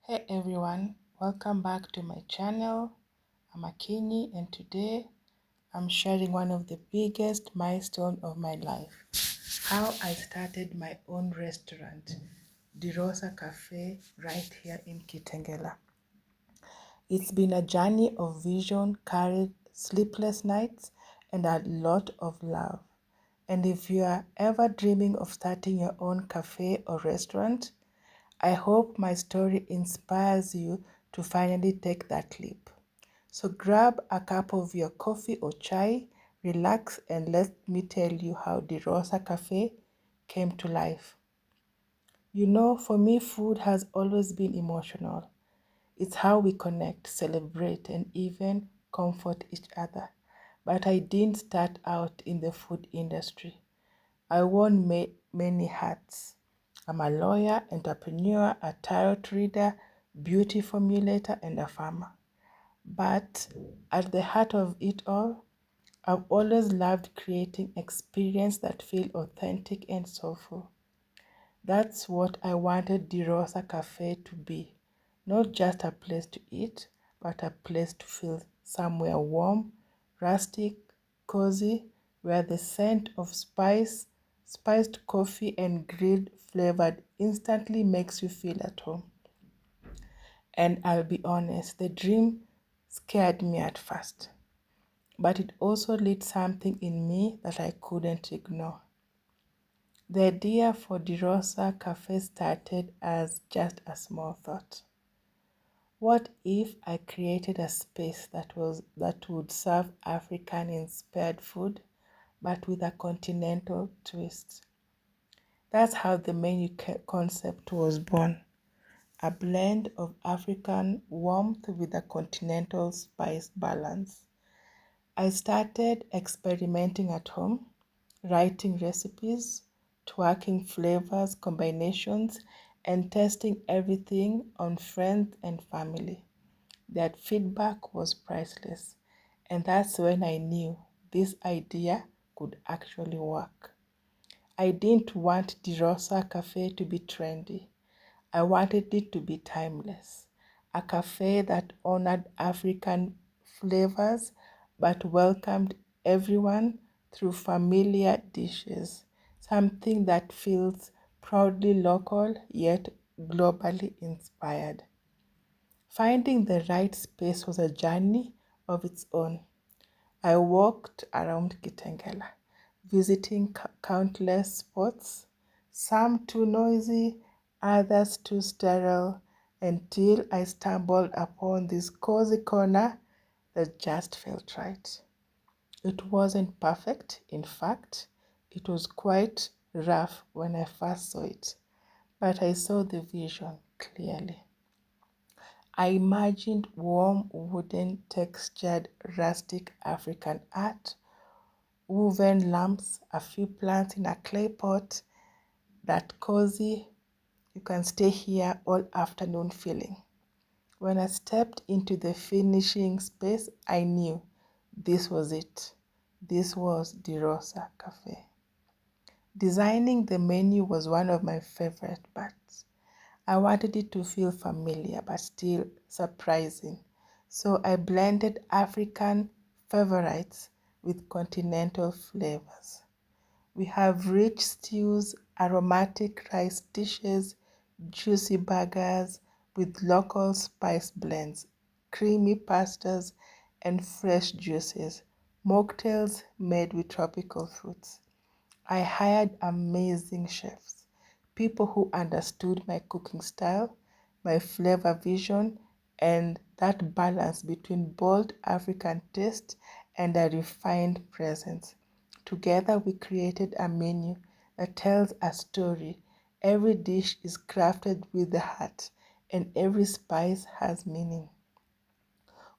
Hey everyone, welcome back to my channel. I'm Akinyi and today I'm sharing one of the biggest milestones of my life. How I started my own restaurant, Dirosa Cafe, right here in Kitengela. It's been a journey of vision, courage, sleepless nights, and a lot of love. And if you are ever dreaming of starting your own cafe or restaurant, I hope my story inspires you to finally take that leap. So grab a cup of your coffee or chai, relax, and let me tell you how the Rosa Cafe came to life. You know, for me, food has always been emotional. It's how we connect, celebrate, and even comfort each other. But I didn't start out in the food industry. I worn many hats. I'm a lawyer, entrepreneur, a tarot reader, beauty formulator, and a farmer. But at the heart of it all, I've always loved creating experiences that feel authentic and soulful. That's what I wanted Dirosa Cafe to be. Not just a place to eat, but a place to feel somewhere warm, rustic, cozy, where the scent of spiced coffee and grilled flavored instantly makes you feel at home. And I'll be honest, the dream scared me at first, but it also lit something in me that I couldn't ignore. The idea for Dirosa Cafe started as just a small thought. What if I created a space that would serve African inspired food but with a continental twist? That's how the menu concept was born. A blend of African warmth with a continental spice balance. I started experimenting at home, writing recipes, twerking flavors, combinations, and testing everything on friends and family. That feedback was priceless, and that's when I knew this idea could actually work. I didn't want the Rosa Cafe to be trendy. I wanted it to be timeless. A cafe that honored African flavors but welcomed everyone through familiar dishes. Something that feels proudly local yet globally inspired. Finding the right space was a journey of its own. I walked around Kitengela, visiting countless spots, some too noisy, others too sterile, until I stumbled upon this cozy corner that just felt right. It wasn't perfect, in fact, it was quite rough when I first saw it, but I saw the vision clearly. I imagined warm wooden textured rustic African art, woven lamps, a few plants in a clay pot, that cozy, you can stay here all afternoon feeling. When I stepped into the finishing space, I knew this was it. This was the Rosa Cafe. Designing the menu was one of my favorite parts. I wanted it to feel familiar but still surprising. So I blended African favorites with continental flavors. We have rich stews, aromatic rice dishes, juicy burgers with local spice blends, creamy pastas, and fresh juices, mocktails made with tropical fruits. I hired amazing chefs, people who understood my cooking style, my flavor vision, and that balance between bold African taste and a refined presence. Together, we created a menu that tells a story. Every dish is crafted with the heart, and every spice has meaning.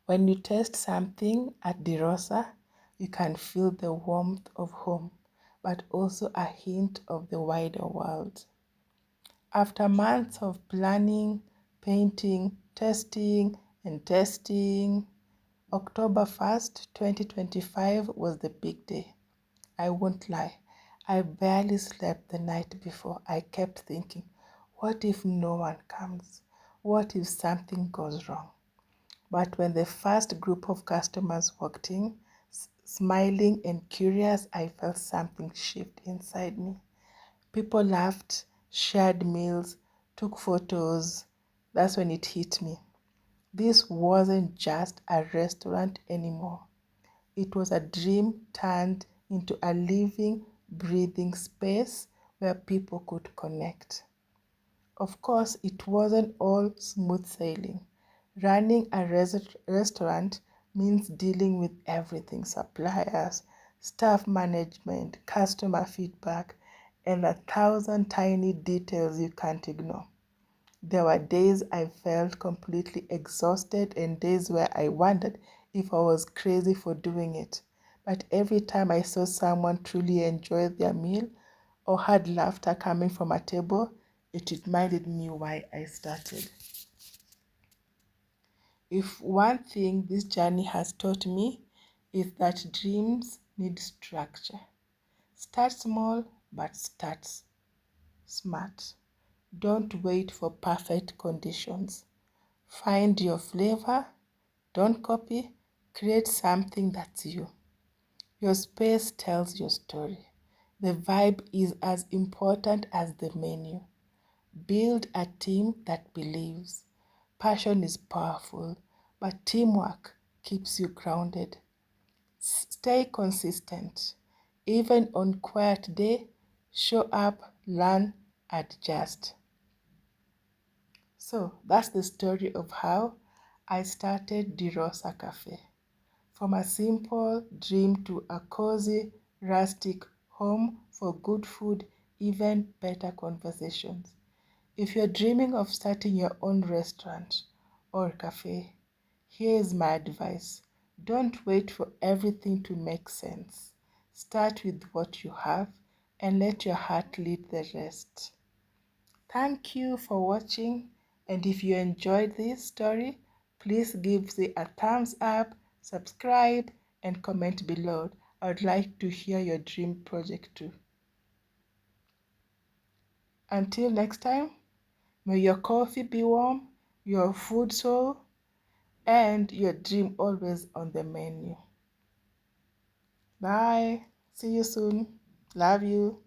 When you taste something at the Rosa, you can feel the warmth of home, but also a hint of the wider world. After months of planning, painting, testing, October 1st, 2025 was the big day. I won't lie. I barely slept the night before. I kept thinking, what if no one comes? what if something goes wrong? But when the first group of customers walked in, smiling and curious, I felt something shift inside me. People laughed, shared meals, took photos. That's when it hit me. This wasn't just a restaurant anymore. It was a dream turned into a living, breathing space where people could connect. Of course, it wasn't all smooth sailing. Running a restaurant means dealing with everything: suppliers, staff management, customer feedback, and 1,000 tiny details you can't ignore. There were days I felt completely exhausted and days where I wondered if I was crazy for doing it. But every time I saw someone truly enjoy their meal or had laughter coming from a table, it reminded me why I started. If one thing this journey has taught me is that dreams need structure. Start small, but start smart. Don't wait for perfect conditions. Find your flavor, don't copy, create something that's you. Your space tells your story. The vibe is as important as the menu. Build a team that believes. Passion is powerful, but teamwork keeps you grounded. Stay consistent. Even on quiet day, show up, learn, adjust. So that's the story of how I started Dirosa Cafe. From a simple dream to a cozy, rustic home for good food, even better conversations. If you're dreaming of starting your own restaurant or cafe, here is my advice. Don't wait for everything to make sense. Start with what you have and let your heart lead the rest. Thank you for watching, and if you enjoyed this story, please give it a thumbs up, subscribe, and comment below. I would like to hear your dream project too. Until next time, may your coffee be warm, your food soul, and your dream always on the menu. Bye. See you soon. Love you.